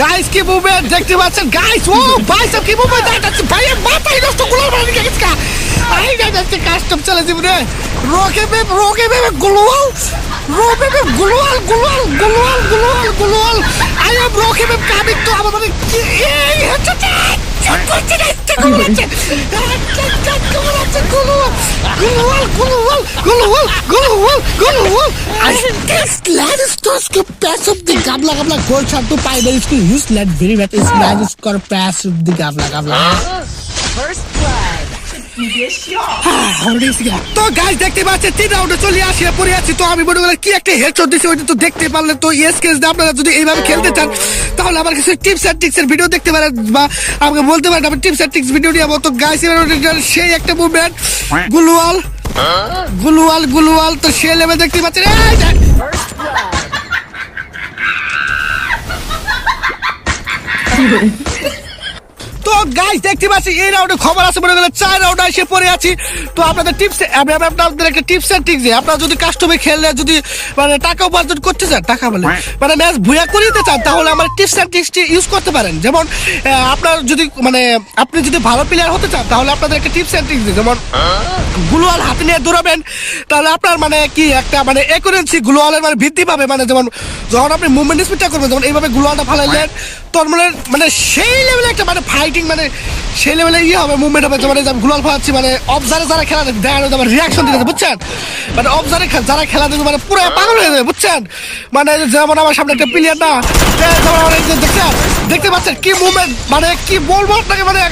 Guys কি movement দেখতে পাচ্ছেন গাইস ও ভাই সব কি মুভমেন্ট দেখাচ্ছে ভাই মাথায় নষ্ট গুলাল মারি গেছে কা আই যাচ্ছে কাস্টম চলে যাবে রোকে বে গুলাল রোকে বে গুলাল আই এম রোকে বে কামিং তো আমার মানে এই হচ্ছে করতে যাচ্ছে গুলাল I this lad is just a passive the gabla gold shot to primary school use lad very bad is lad is got passive the gabla First blood. তো গাইস দেখতে পাচ্ছেন 3 রাউন্ডে চলে আসিয়া পড়ে আছি তো আমি বড় কি একটা হেডশট দিছি ওইটা তো দেখতে পারলে তো এসকেস আপনারা যদি এইভাবে খেলতে চান তাহলে আমার কাছে টিপস এন্ড ট্রিক্স এর ভিডিও দেখতে পারেন বা আমাকে বলতে পারেন আমি টিপস এন্ড ট্রিক্স ভিডিও নিয়ে তো গাইস সেই একটা মুভমেন্ট গুলওয়াল তো সে লেভেল দেখতে পাচ্ছেন এই দেখ তো গাইস দেখতে পাচ্ছি এই রাউন্ডে খবর আছে বলে গেলে 4 রাউন্ড এসে পড়ে আছি তো আপনাদের টিপস আমি আপনাদের একটা টিপস এন্ড ট্রিক্স আপনারা যদি কাস্টমে খেললে যদি মানে টাকা উপার্জন করতে চান টাকা মানে ম্যাচ ভুয়া করিতে চান তাহলে আমার টিপস এন্ড ট্রিক্সটি ইউজ করতে পারেন যেমন আপনার যদি মানে আপনি যদি ভালো প্লেয়ার হতে চান তাহলে আপনাদের একটা টিপস এন্ড ট্রিক্স যেমন গ্লোয়াল হাতে নিয়ে দৌড়াবেন তাহলে আপনার মানে কি একটা মানে অ্যাকুরেন্সি গ্লোয়ালের মানে বৃদ্ধি পাবে মানে যেমন যখন আপনি মুভমেন্ট স্পিডটা করবেন যেমন এইভাবে গ্লোয়ালটা ফালাইলেন তোর মানে সেই লেভেলে একটা মানে ফাইটিং মানে সেই লেভেলে ইয়ে হবে মুভমেন্ট হবে মানে আমি গ্লোয়াল ফালাচ্ছি মানে অবজারে যারা খেলা দেখে দেখা আমার রিয়াকশন দিতে বুঝছেন মানে অবজারে যারা খেলা দেখবে মানে পুরো পাগল হয়ে যাবে বুঝছেন মানে যেমন আমার সামনে একটা প্লেয়ার না দেখতে পাচ্ছেন কি মুভমেন্ট মানে কি বলবো আপনাকে মানে